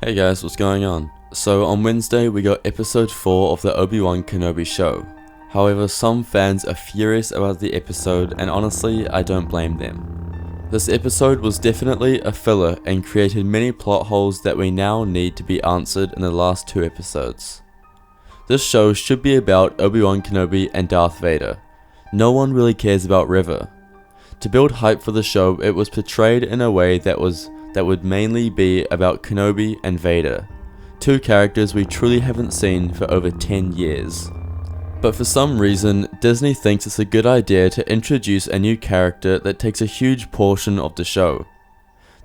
Hey guys, what's going on? So on Wednesday we got episode 4 of the Obi Wan Kenobi show. However, some fans are furious about the episode and honestly, I don't blame them. This episode was definitely a filler and created many plot holes that we now need to be answered in the last 2 episodes. This show should be about Obi Wan Kenobi and Darth Vader. No one really cares about River. To build hype for the show, it was portrayed in a way that would mainly be about Kenobi and Vader, 2 characters we truly haven't seen for over 10 years. But for some reason, Disney thinks it's a good idea to introduce a new character that takes a huge portion of the show.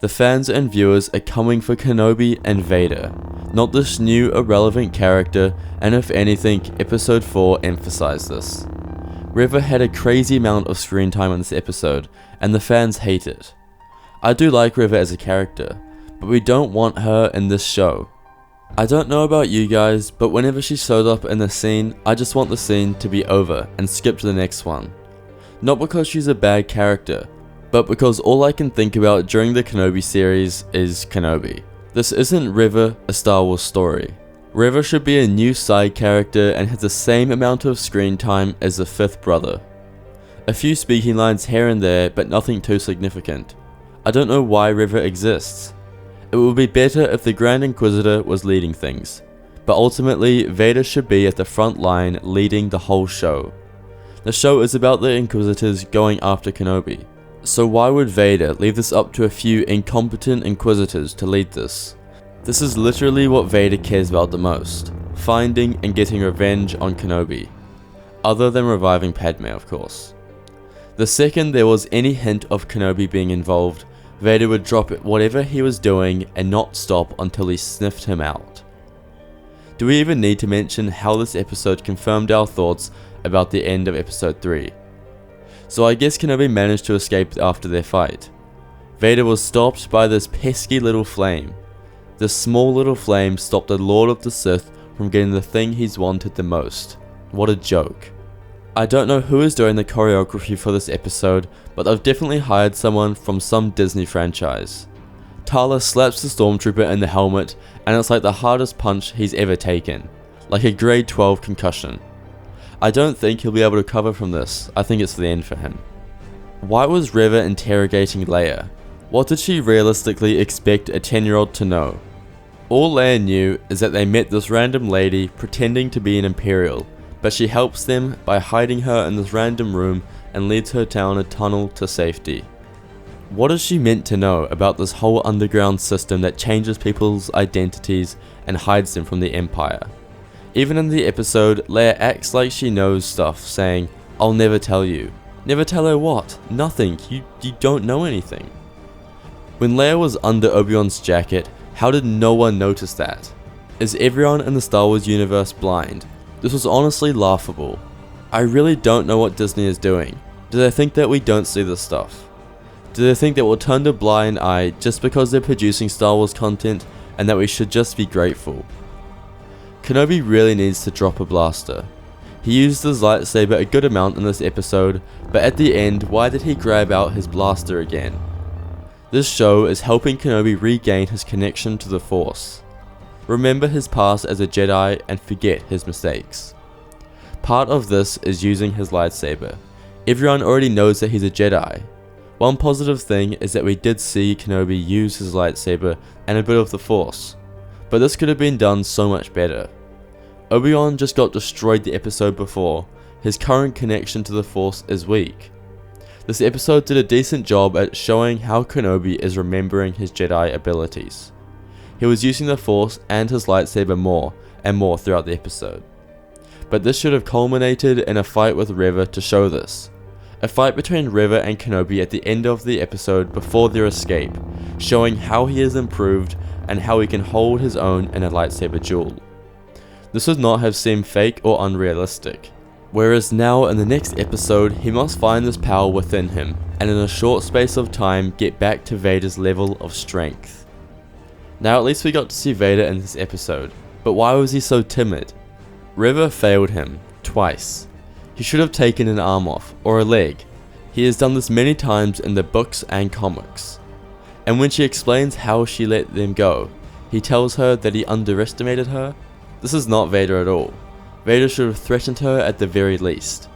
The fans and viewers are coming for Kenobi and Vader, not this new irrelevant character, and if anything, episode 4 emphasized this. River had a crazy amount of screen time in this episode, and the fans hate it. I do like River as a character, but we don't want her in this show. I don't know about you guys, but whenever she showed up in the scene, I just want the scene to be over and skip to the next one. Not because she's a bad character, but because all I can think about during the Kenobi series is Kenobi. This isn't River, a Star Wars story. River should be a new side character and has the same amount of screen time as the 5th brother. A few speaking lines here and there, but nothing too significant. I don't know why River exists. It would be better if the Grand Inquisitor was leading things, but ultimately Vader should be at the front line leading the whole show. The show is about the Inquisitors going after Kenobi, so why would Vader leave this up to a few incompetent Inquisitors to lead this? This is literally what Vader cares about the most, finding and getting revenge on Kenobi, other than reviving Padme of course. The second there was any hint of Kenobi being involved, Vader would drop whatever he was doing and not stop until he sniffed him out. Do we even need to mention how this episode confirmed our thoughts about the end of episode 3? So I guess Kenobi managed to escape after their fight. Vader was stopped by this pesky little flame. This small little flame stopped the Lord of the Sith from getting the thing he's wanted the most. What a joke. I don't know who is doing the choreography for this episode, but I've definitely hired someone from some Disney franchise. Tala slaps the stormtrooper in the helmet, and it's like the hardest punch he's ever taken, like a grade 12 concussion. I don't think he'll be able to recover from this. I think it's the end for him. Why was River interrogating Leia? What did she realistically expect a 10-year-old to know? All Leia knew is that they met this random lady pretending to be an Imperial, but she helps them by hiding her in this random room and leads her down a tunnel to safety. What is she meant to know about this whole underground system that changes people's identities and hides them from the Empire? Even in the episode, Leia acts like she knows stuff, saying, "I'll never tell you." Never tell her what? Nothing. You don't know anything. When Leia was under Obi-Wan's jacket, how did no one notice that? Is everyone in the Star Wars universe blind? This was honestly laughable. I really don't know what Disney is doing. Do they think that we don't see this stuff? Do they think that we'll turn a blind eye just because they're producing Star Wars content and that we should just be grateful? Kenobi really needs to drop a blaster. He used his lightsaber a good amount in this episode, but at the end, why did he grab out his blaster again? This show is helping Kenobi regain his connection to the Force. Remember his past as a Jedi and forget his mistakes. Part of this is using his lightsaber. Everyone already knows that he's a Jedi. One positive thing is that we did see Kenobi use his lightsaber and a bit of the Force, but this could have been done so much better. Obi-Wan just got destroyed the episode before. His current connection to the Force is weak. This episode did a decent job at showing how Kenobi is remembering his Jedi abilities. He was using the Force and his lightsaber more and more throughout the episode. But this should have culminated in a fight with River to show this. A fight between River and Kenobi at the end of the episode before their escape, showing how he has improved and how he can hold his own in a lightsaber duel. This would not have seemed fake or unrealistic. Whereas now in the next episode, he must find this power within him, and in a short space of time get back to Vader's level of strength. Now at least we got to see Vader in this episode, but why was he so timid? River failed him, twice. He should have taken an arm off, or a leg. He has done this many times in the books and comics. And when she explains how she let them go, he tells her that he underestimated her. This is not Vader at all. Vader should have threatened her at the very least.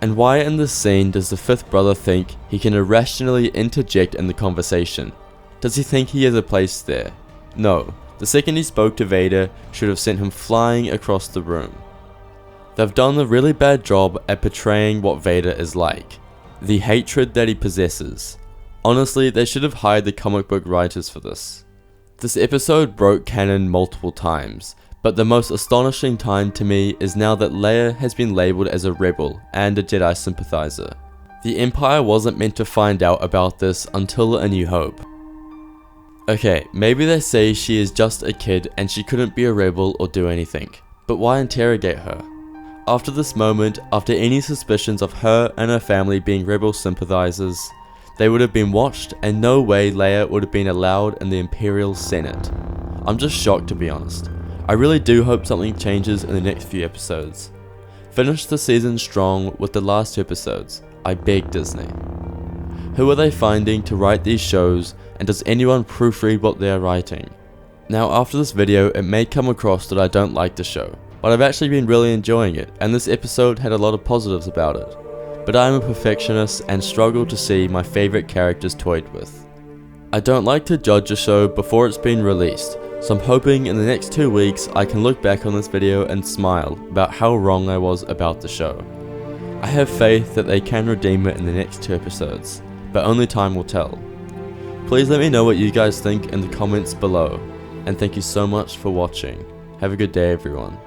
And why in this scene does the fifth brother think he can irrationally interject in the conversation? Does he think he has a place there? No, the second he spoke to Vader should have sent him flying across the room. They've done a really bad job at portraying what Vader is like, the hatred that he possesses. Honestly, they should have hired the comic book writers for this. This episode broke canon multiple times, but the most astonishing time to me is now that Leia has been labelled as a rebel and a Jedi sympathizer. The Empire wasn't meant to find out about this until A New Hope. Okay, maybe they say she is just a kid and she couldn't be a rebel or do anything, but why interrogate her? After this moment, after any suspicions of her and her family being rebel sympathizers, they would have been watched and no way Leia would have been allowed in the Imperial Senate. I'm just shocked, to be honest. I really do hope something changes in the next few episodes. Finish the season strong with the last 2 episodes, I beg Disney. Who are they finding to write these shows, and does anyone proofread what they are writing? Now after this video, it may come across that I don't like the show, but I've actually been really enjoying it, and this episode had a lot of positives about it. But I am a perfectionist and struggle to see my favourite characters toyed with. I don't like to judge a show before it's been released, so I'm hoping in the next 2 weeks I can look back on this video and smile about how wrong I was about the show. I have faith that they can redeem it in the next 2 episodes, but only time will tell. Please let me know what you guys think in the comments below, and thank you so much for watching. Have a good day everyone.